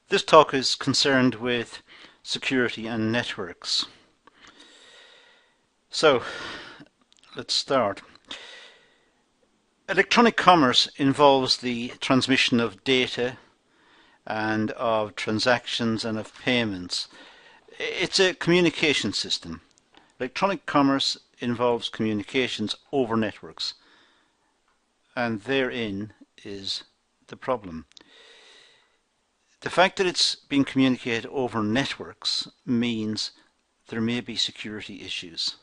This talk is concerned with security and networks. So, let's start. Electronic commerce involves the transmission of data and of transactions and of payments. It's a communication system. Electronic commerce involves communications over networks, and therein is the problem. The fact that it's being communicated over networks means there may be security issues.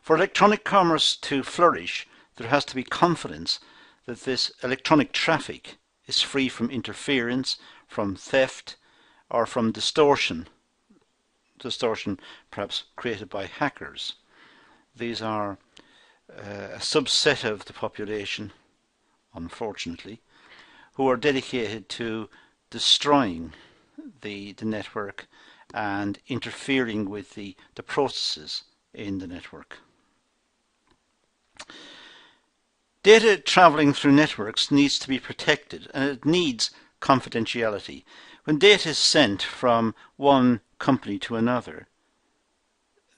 For electronic commerce to flourish, there has to be confidence that this electronic traffic is free from interference, from theft, or from distortion. Distortion perhaps created by hackers. These are a subset of the population, unfortunately, who are dedicated to destroying the network and interfering with the processes in the network. Data traveling through networks needs to be protected, and it needs confidentiality. When data is sent from one company to another,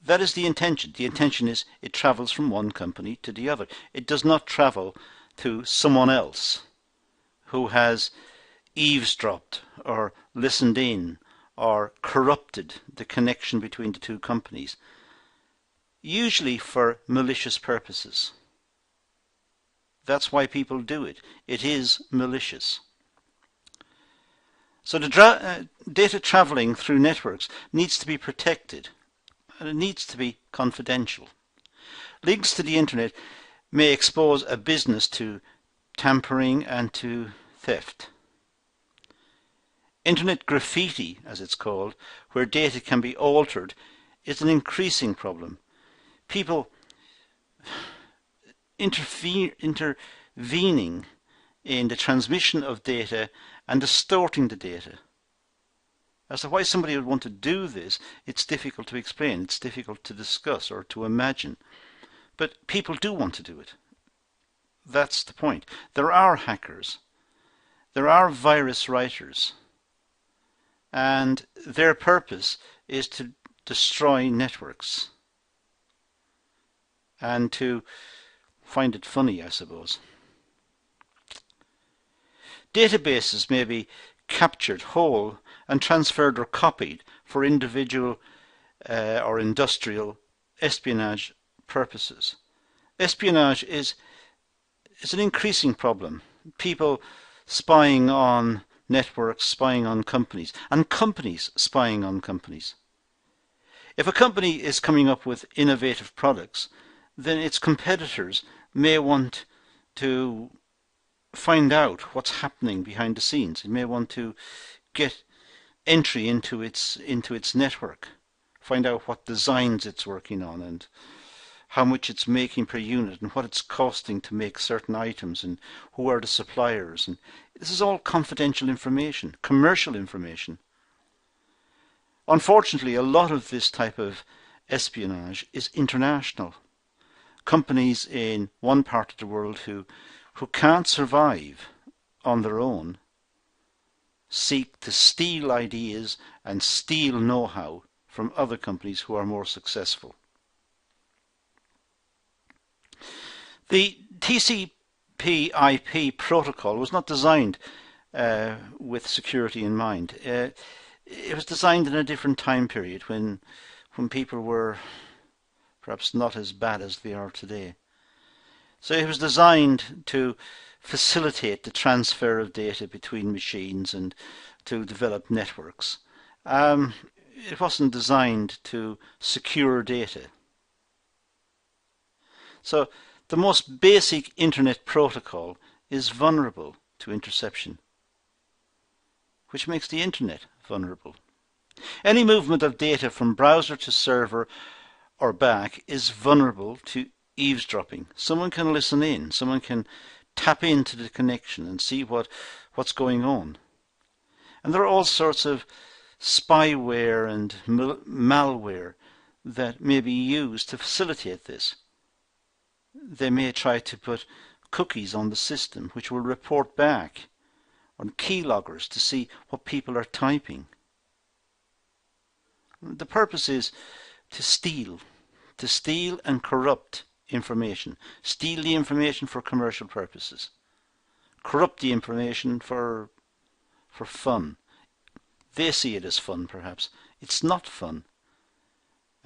that is the intention. The intention is it travels from one company to the other. It does not travel to someone else who has eavesdropped or listened in or corrupted the connection between the two companies, usually for malicious purposes. That's why people do it. It is malicious. So the data traveling through networks needs to be protected, and it needs to be confidential. Links to the internet may expose a business to tampering and to theft. Internet graffiti, as it's called, where data can be altered, is an increasing problem. People intervening in the transmission of data and distorting the data. As to why somebody would want to do this, it's difficult to explain, it's difficult to discuss or to imagine. But people do want to do it. That's the point. There are hackers. There are virus writers. And their purpose is to destroy networks. And to find it funny, I suppose. Databases may be captured whole and transferred or copied for individual or industrial espionage purposes. Espionage is an increasing problem. People spying on networks, spying on companies, and companies spying on companies. If a company is coming up with innovative products, then its competitors may want to find out what's happening behind the scenes. It may want to get entry into its network, find out what designs it's working on and how much it's making per unit and what it's costing to make certain items and who are the suppliers. And this is all confidential information, commercial information. Unfortunately, a lot of this type of espionage is international. Companies in one part of the world who can't survive on their own seek to steal ideas and steal know-how from other companies who are more successful. The TCP/IP protocol was not designed with security in mind. It was designed in a different time period when people were perhaps not as bad as they are today. So it was designed to facilitate the transfer of data between machines and to develop networks. It wasn't designed to secure data. So the most basic internet protocol is vulnerable to interception, which makes the internet vulnerable. Any movement of data from browser to server or back is vulnerable to eavesdropping. Someone can listen in, someone can tap into the connection and see what's going on. And there are all sorts of spyware and malware that may be used to facilitate this. They may try to put cookies on the system which will report back or keyloggers to see what people are typing. The purpose is to steal and corrupt information. Steal the information for commercial purposes. Corrupt the information for fun. They see it as fun, perhaps. It's not fun.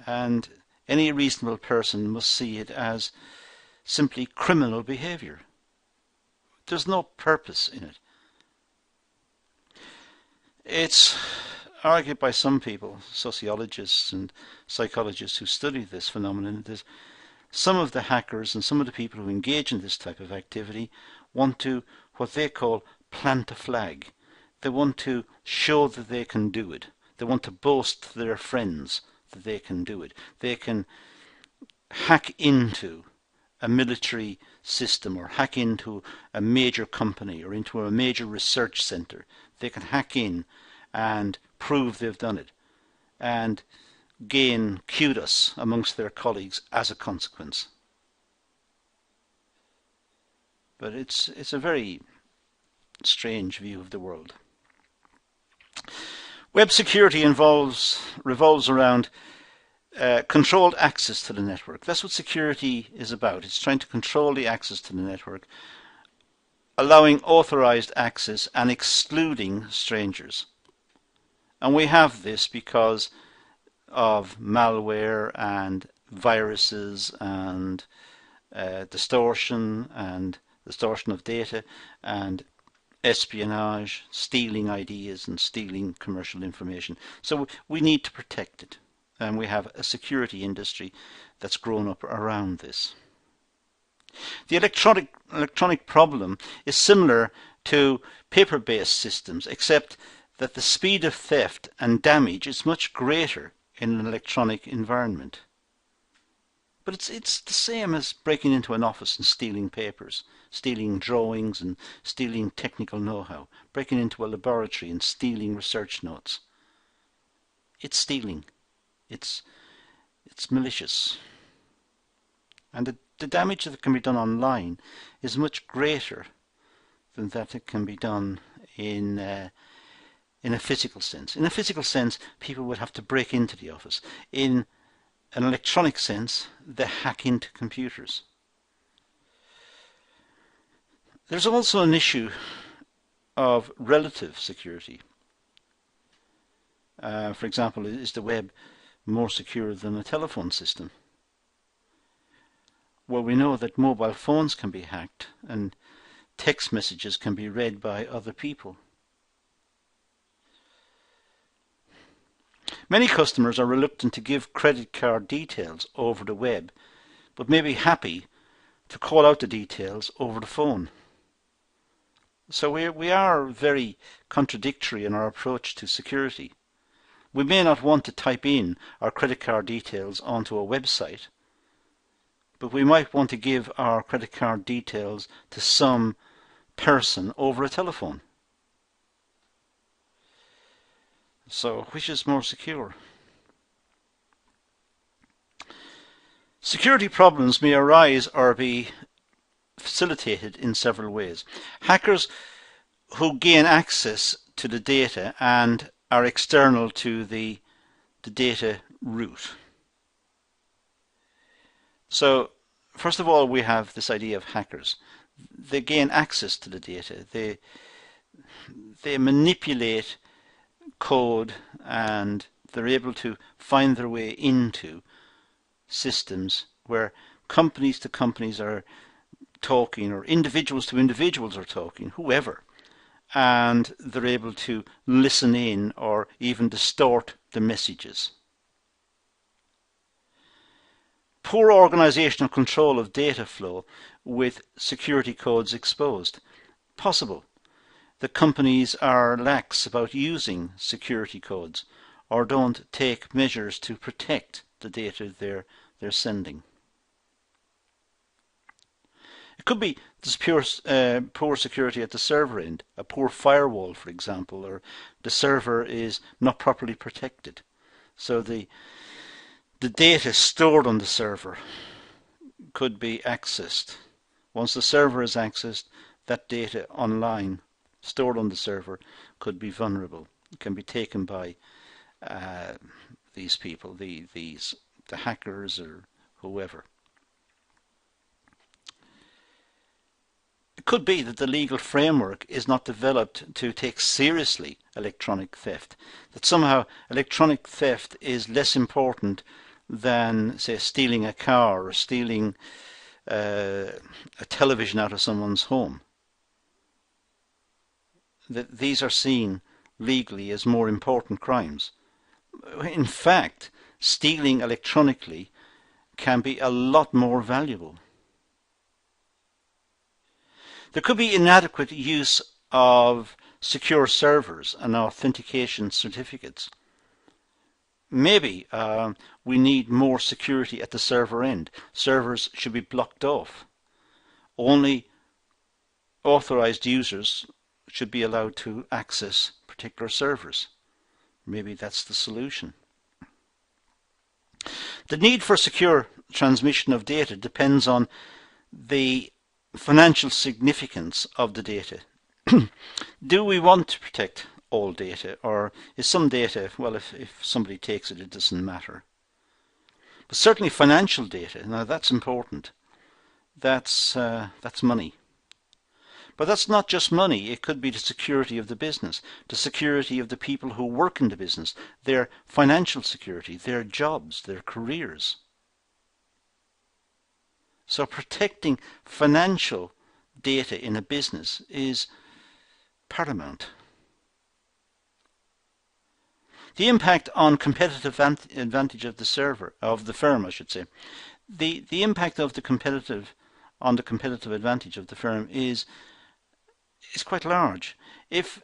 And any reasonable person must see it as simply criminal behavior. There's no purpose in it. It's argued by some people, sociologists and psychologists who study this phenomenon, that some of the hackers and some of the people who engage in this type of activity want to, what they call, plant a flag. They want to show that they can do it. They want to boast to their friends that they can do it. They can hack into a military system or hack into a major company or into a major research center. They can hack in and prove they've done it and gain kudos amongst their colleagues as a consequence. But it's a very strange view of the world. Web security revolves around controlled access to the network. That's what security is about. It's trying to control the access to the network, allowing authorized access and excluding strangers. And we have this because of malware and viruses and distortion of data and espionage, stealing ideas and stealing commercial information. So we need to protect it. And we have a security industry that's grown up around this. The electronic problem is similar to paper-based systems, except that the speed of theft and damage is much greater in an electronic environment. But it's the same as breaking into an office and stealing papers, stealing drawings and stealing technical know-how, breaking into a laboratory and stealing research notes. It's stealing. It's malicious. And the damage that can be done online is much greater than that it can be done in a physical sense. In a physical sense, people would have to break into the office. In an electronic sense, they hack into computers. There's also an issue of relative security. For example, is the web more secure than a telephone system? Well, we know that mobile phones can be hacked and text messages can be read by other people. Many customers are reluctant to give credit card details over the web, but may be happy to call out the details over the phone. So we are very contradictory in our approach to security. We may not want to type in our credit card details onto a website, but we might want to give our credit card details to some person over a telephone. So, which is more secure? Security problems may arise or be facilitated in several ways. Hackers who gain access to the data and are external to the data route. So, first of all, we have this idea of hackers. They gain access to the data. They manipulate code and they're able to find their way into systems where companies to companies are talking or individuals to individuals are talking, whoever, and they're able to listen in or even distort the messages. Poor organizational control of data flow with security codes exposed. Possible. The companies are lax about using security codes or don't take measures to protect the data they're sending. It could be this poor security at the server end, a poor firewall, for example, or the server is not properly protected. So the data stored on the server could be accessed. Once the server is accessed, that data online stored on the server could be vulnerable. It can be taken by these people, the hackers or whoever. It could be that the legal framework is not developed to take seriously electronic theft, that somehow electronic theft is less important than, say, stealing a car or stealing a television out of someone's home. That these are seen legally as more important crimes. In fact, stealing electronically can be a lot more valuable. There could be inadequate use of secure servers and authentication certificates. Maybe we need more security at the server end. Servers should be blocked off. Only authorized users should be allowed to access particular servers. Maybe that's the solution. The need for secure transmission of data depends on the financial significance of the data. Do we want to protect all data, or is some data, well, if somebody takes it, it doesn't matter? But certainly financial data, now that's important. That's money. But that's not just money. It could be the security of the business, the security of the people who work in the business, their financial security, their jobs, their careers. So protecting financial data in a business is paramount. The impact on competitive advantage of the firm, I should say. The impact of the competitive advantage of the firm is quite large. If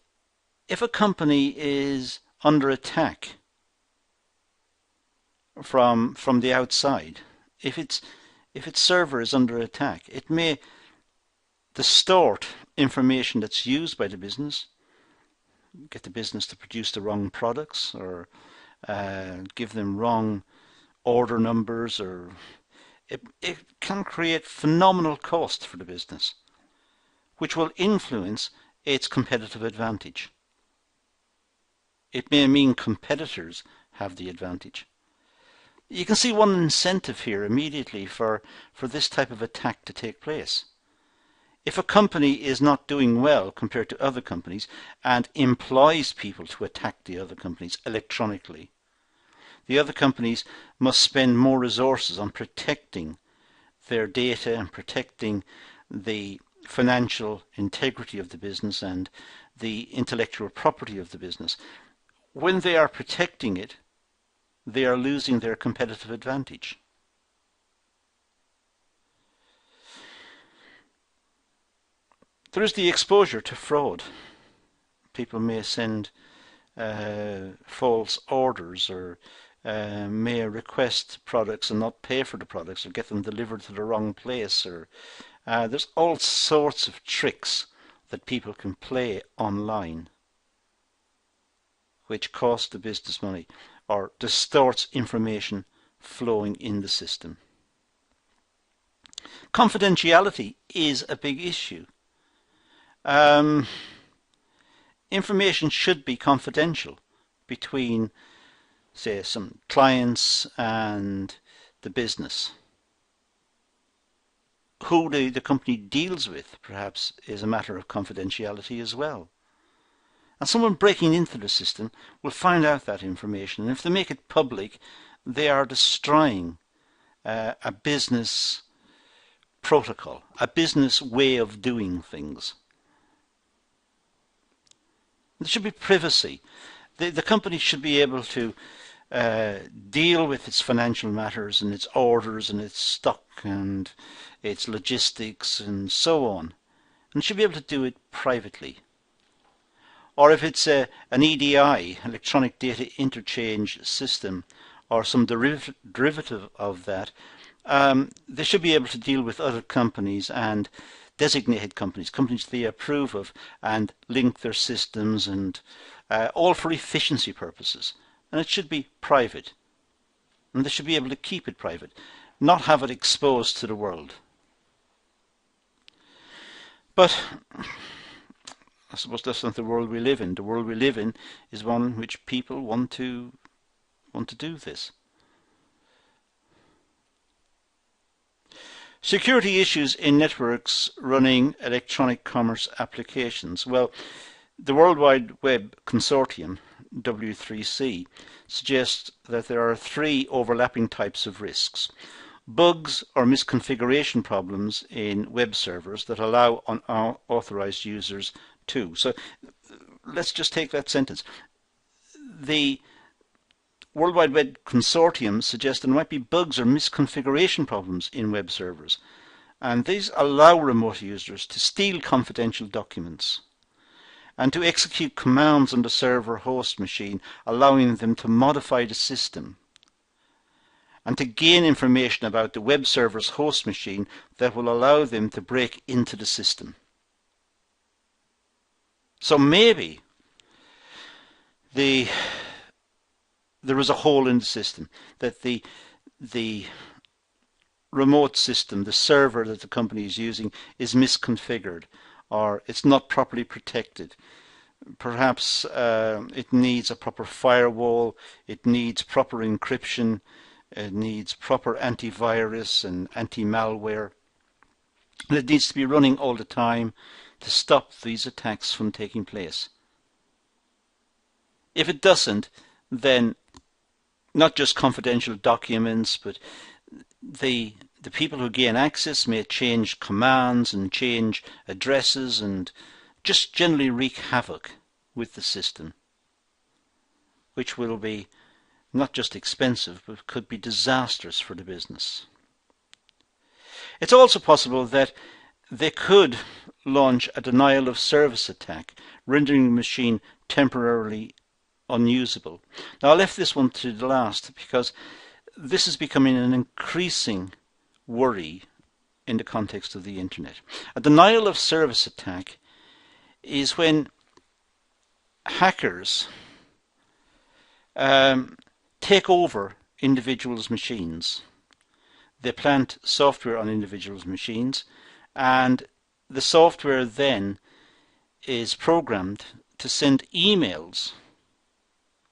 a company is under attack from the outside, if its server is under attack, it may distort information that's used by the business, get the business to produce the wrong products, or give them wrong order numbers, or it can create phenomenal cost for the business, which will influence its competitive advantage. It may mean competitors have the advantage. You can see one incentive here immediately for this type of attack to take place. If a company is not doing well compared to other companies and employs people to attack the other companies electronically, the other companies must spend more resources on protecting their data and protecting the financial integrity of the business and the intellectual property of the business. When they are protecting it, they are losing their competitive advantage. There is the exposure to fraud. People may send false orders, or may request products and not pay for the products, or get them delivered to the wrong place, or there's all sorts of tricks that people can play online which cost the business money or distorts information flowing in the system. Confidentiality is a big issue. Information should be confidential between, say, some clients and the business. Who the company deals with, perhaps, is a matter of confidentiality as well. And someone breaking into the system will find out that information, and if they make it public, they are destroying a business protocol, a business way of doing things. There should be privacy. The company should be able to deal with its financial matters and its orders and its stock and its logistics and so on, and should be able to do it privately. Or if it's an EDI, electronic data interchange system, or some derivative of that, they should be able to deal with other companies and designated companies they approve of, and link their systems, and all for efficiency purposes. And it should be private. And they should be able to keep it private, not have it exposed to the world. But I suppose that's not the world we live in. The world we live in is one in which people want to do this. Security issues in networks running electronic commerce applications. Well, the World Wide Web Consortium, W3C, suggests that there are three overlapping types of risks. Bugs or misconfiguration problems in web servers that allow unauthorized users to. So let's just take that sentence. The World Wide Web Consortium suggests there might be bugs or misconfiguration problems in web servers, and these allow remote users to steal confidential documents and to execute commands on the server host machine, allowing them to modify the system and to gain information about the web server's host machine that will allow them to break into the system. So maybe there is a hole in the system, that the remote system, the server that the company is using, is misconfigured, or it's not properly protected. Perhaps it needs a proper firewall, it needs proper encryption, it needs proper antivirus and anti-malware. And it needs to be running all the time to stop these attacks from taking place. If it doesn't, then not just confidential documents, but the people who gain access may change commands and change addresses and just generally wreak havoc with the system, which will be not just expensive, but could be disastrous for the business. It's also possible that they could launch a denial of service attack, rendering the machine temporarily unusable. Now, I left this one to the last because this is becoming an increasing worry in the context of the internet. A denial of service attack is when hackers take over individuals' machines. They plant software on individuals' machines, and the software then is programmed to send emails.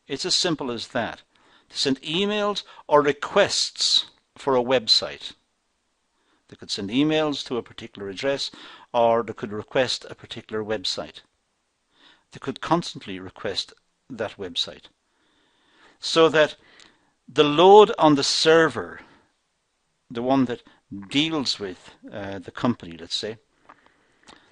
It's as simple as that. To send emails or requests for a website. They could send emails to a particular address, or they could request a particular website. They could constantly request that website. So that the load on the server, the one that deals with the company, let's say,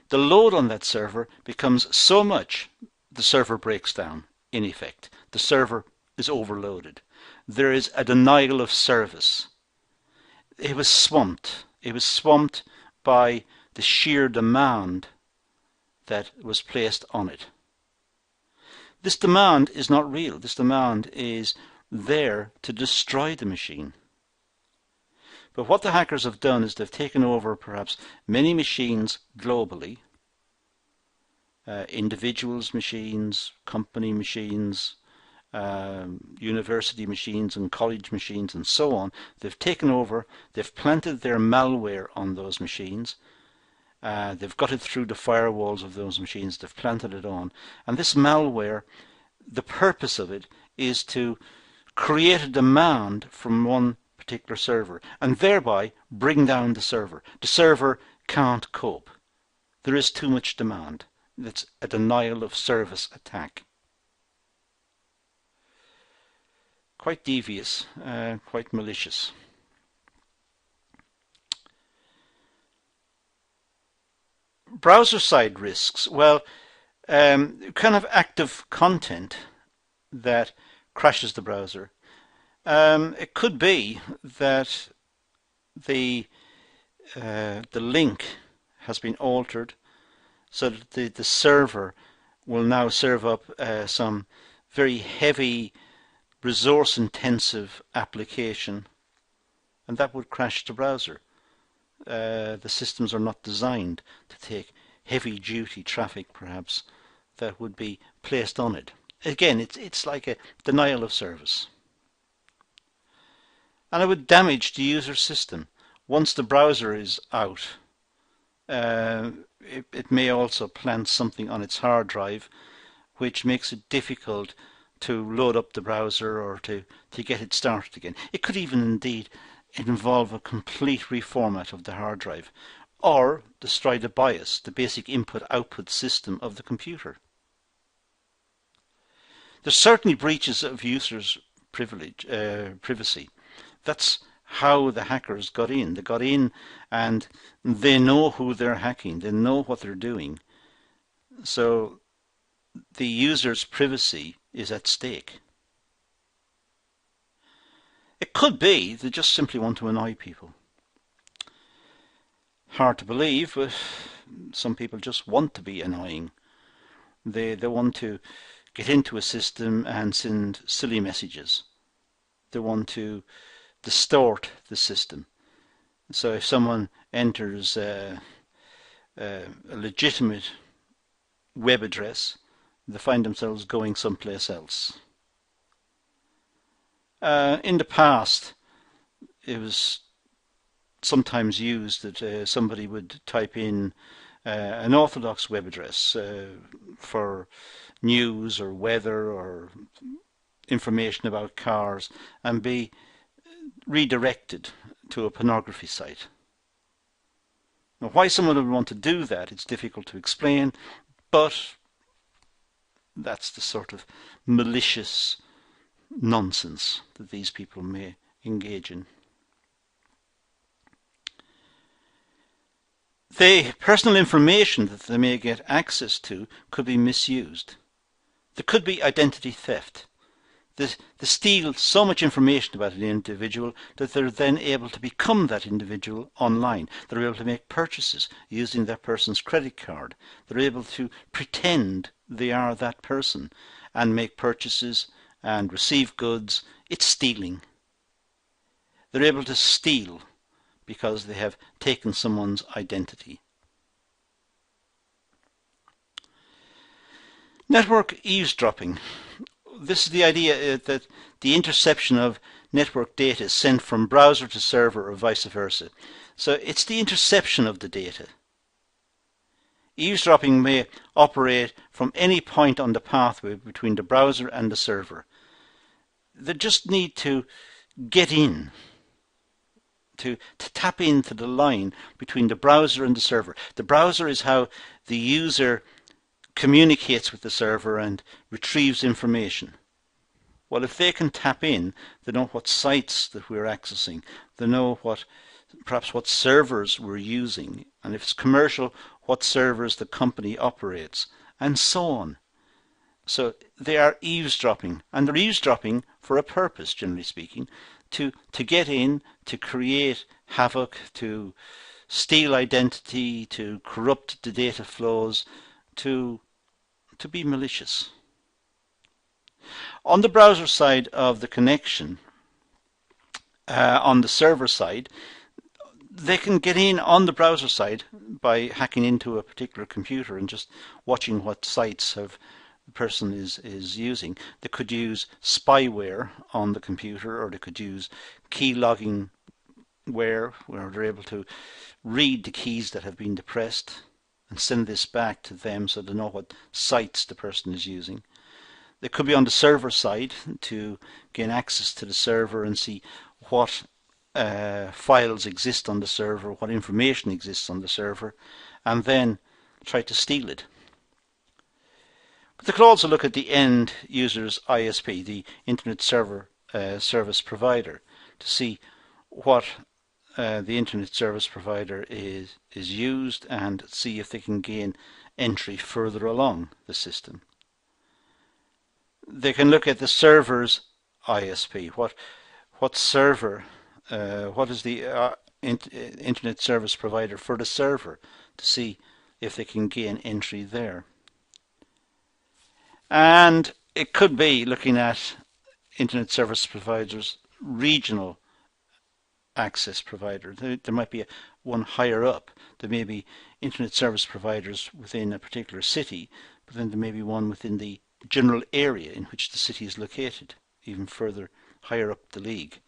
the load on that server becomes so much the server breaks down, in effect. The server is overloaded. There is a denial of service. It was swamped. It was swamped by the sheer demand that was placed on it. This demand is not real. This demand is there to destroy the machine. But what the hackers have done is they've taken over perhaps many machines globally, individuals' machines, company machines, university machines and college machines and so on. They've taken over, they've planted their malware on those machines, they've got it through the firewalls of those machines, they've planted it on, and this malware, the purpose of it is to create a demand from one particular server and thereby bring down the server. The server can't cope. There is too much demand. It's a denial of service attack. Quite devious, quite malicious. Browser-side risks. Well, kind of active content that crashes the browser. It could be that the link has been altered so that the server will now serve up some very heavy, resource-intensive application, and that would crash the browser. The systems are not designed to take heavy-duty traffic, perhaps, that would be placed on it. Again, it's like a denial of service. And it would damage the user system. Once the browser is out, it may also plant something on its hard drive, which makes it difficult to load up the browser or to get it started again. It could even indeed involve a complete reformat of the hard drive, or destroy the BIOS, the basic input-output system of the computer. There's certainly breaches of users' privacy. That's how the hackers got in. They got in and they know who they're hacking. They know what they're doing. So the user's privacy is at stake. It could be they just simply want to annoy people. Hard to believe, but some people just want to be annoying. They want to get into a system and send silly messages. They want to distort the system. So if someone enters a legitimate web address, they find themselves going someplace else. In the past, it was sometimes used that somebody would type in an orthodox web address for news or weather or information about cars and be redirected to a pornography site. Now, why someone would want to do that, it's difficult to explain, but that's the sort of malicious nonsense that these people may engage in. The personal information that they may get access to could be misused. There could be identity theft. They steal so much information about an individual that they're then able to become that individual online. They're able to make purchases using that person's credit card. They're able to pretend they are that person and make purchases and receive goods. It's stealing. They're able to steal because they have taken someone's identity. Network eavesdropping. This is the idea that the interception of network data is sent from browser to server or vice versa. So it's the interception of the data. Eavesdropping may operate from any point on the pathway between the browser and the server. They just need to get in, to tap into the line between the browser and the server. The browser is how the user communicates with the server and retrieves information. Well, if they can tap in, they know what sites that we're accessing. They know perhaps what servers we're using, and if it's commercial, what servers the company operates, and so on. So they are eavesdropping, and they're eavesdropping for a purpose, generally speaking, to get in, to create havoc, to steal identity, to corrupt the data flows, to be malicious. On the browser side of the connection, on the server side, they can get in on the browser side by hacking into a particular computer and just watching what sites the person is using. They could use spyware on the computer, or they could use key logging where they're able to read the keys that have been depressed and send this back to them so they know what sites the person is using. They could be on the server side to gain access to the server and see what files exist on the server, what information exists on the server, and then try to steal it. But they could also look at the end user's ISP, the Internet Service Provider, to see what the Internet Service Provider is used and see if they can gain entry further along the system. They can look at the server's ISP. What server? What is the Internet Service Provider for the server, to see if they can gain entry there. And it could be looking at Internet Service Providers' regional access provider. There might be one higher up. There may be Internet Service Providers within a particular city, but then there may be one within the general area in which the city is located, even further higher up the league.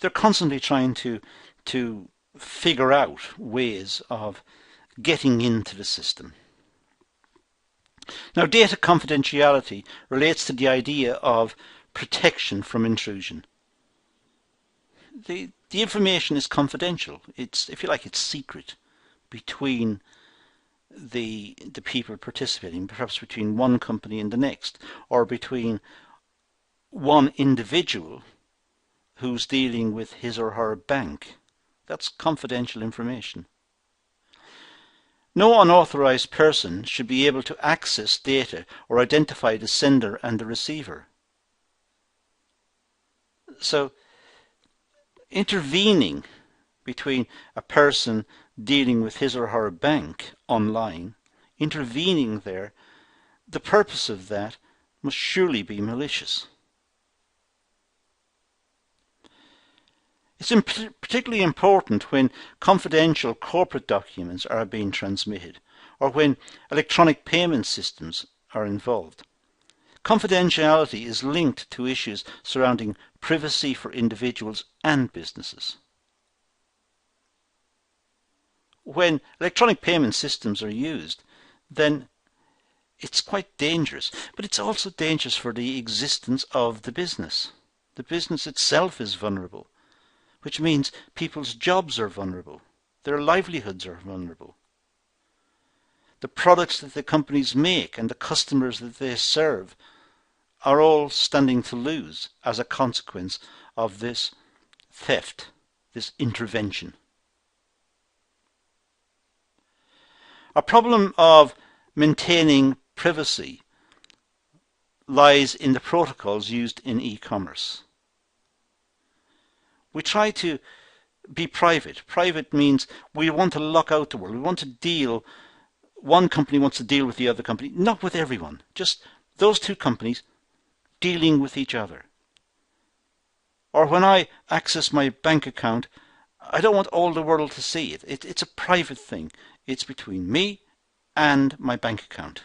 They're constantly trying to figure out ways of getting into the system. Now, data confidentiality relates to the idea of protection from intrusion. The information is confidential. It's, if you like, it's secret between the people participating, perhaps between one company and the next, or between one individual who's dealing with his or her bank. That's confidential information. No unauthorized person should be able to access data or identify the sender and the receiver. So, intervening between a person dealing with his or her bank online, intervening there, the purpose of that must surely be malicious. It's particularly important when confidential corporate documents are being transmitted, or when electronic payment systems are involved. Confidentiality is linked to issues surrounding privacy for individuals and businesses. When electronic payment systems are used, then it's quite dangerous, but it's also dangerous for the existence of the business. The business itself is vulnerable, which means people's jobs are vulnerable, their livelihoods are vulnerable. The products that the companies make and the customers that they serve are all standing to lose as a consequence of this theft, this intervention. A problem of maintaining privacy lies in the protocols used in e-commerce. We try to be private. Private means we want to lock out the world. We want to deal, one company wants to deal with the other company, not with everyone, just those two companies dealing with each other. Or when I access my bank account, I don't want all the world to see it. It's a private thing. It's between me and my bank account.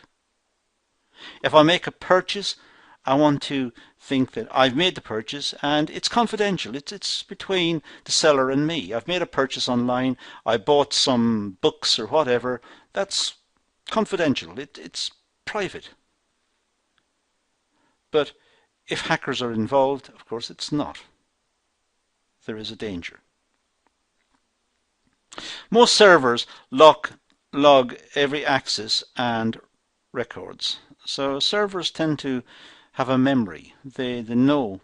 If I make a purchase, I want to think that I've made the purchase and it's confidential. It's between the seller and me. I've made a purchase online. I bought some books or whatever. That's confidential. It's private. But if hackers are involved, of course it's not. There is a danger. Most servers log every access and records. So servers tend to have a memory. They know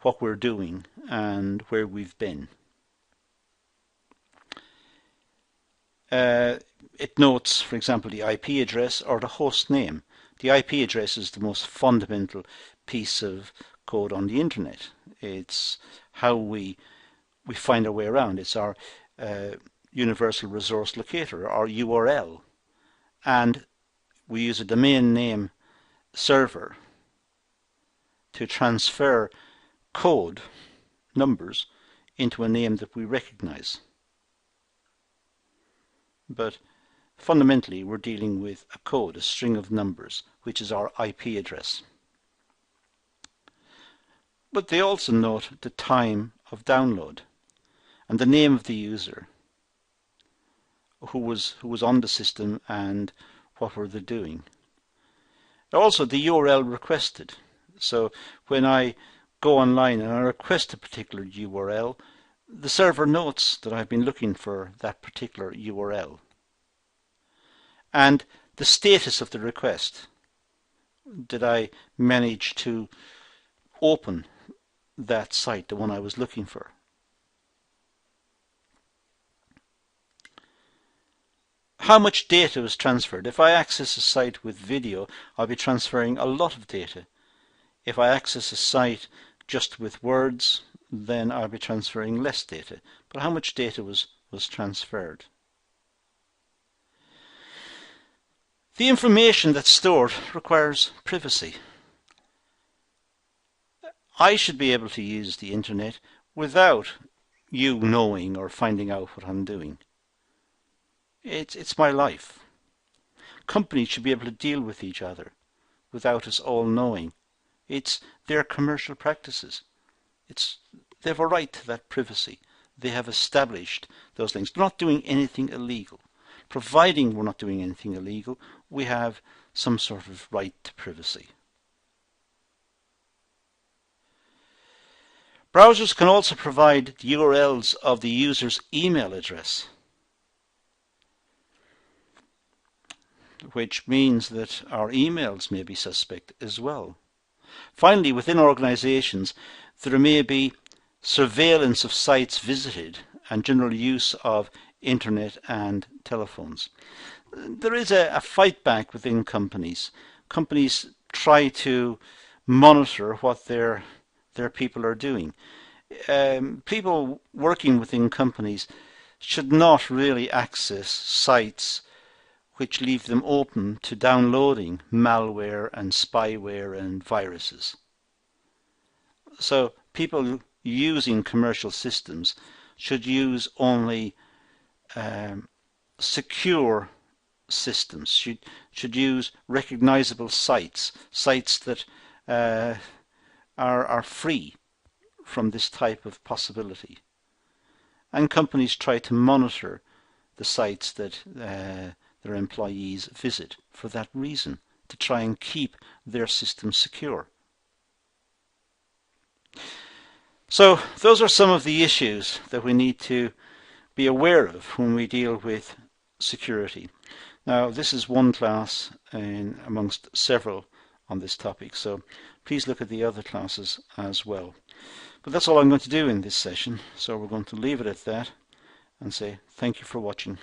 what we're doing and where we've been. It notes, for example, the IP address or the host name. The IP address is the most fundamental piece of code on the internet. It's how we find our way around. It's our universal resource locator, our URL. And we use a domain name server to transfer code, numbers, into a name that we recognize. But fundamentally, we're dealing with a code, a string of numbers, which is our IP address. But they also note the time of download and the name of the user, who was on the system and what were they doing. Also the URL requested. So when I go online and I request a particular URL, the server notes that I've been looking for that particular URL. And the status of the request. Did I manage to open that site, the one I was looking for? How much data was transferred? If I access a site with video, I'll be transferring a lot of data. If I access a site just with words, then I'll be transferring less data. But how much data was transferred? The information that's stored requires privacy. I should be able to use the internet without you knowing or finding out what I'm doing. It's my life. Companies should be able to deal with each other without us all knowing. It's their commercial practices. They have a right to that privacy. They have established those things. They're not doing anything illegal. providing we're not doing anything illegal, we have some sort of right to privacy. Browsers can also provide the URLs of the user's email address, which means that our emails may be suspect as well. Finally, within organizations, there may be surveillance of sites visited and general use of internet and telephones. There is a fight back within companies. Companies try to monitor what their people are doing. People working within companies should not really access sites which leave them open to downloading malware and spyware and viruses. So people using commercial systems should use only secure systems, should use recognizable sites that are free from this type of possibility. And companies try to monitor the sites that their employees visit for that reason, to try and keep their systems secure. So those are some of the issues that we need to be aware of when we deal with security. Now, this is one class amongst several on this topic, so please look at the other classes as well. But that's all I'm going to do in this session, so we're going to leave it at that and say thank you for watching.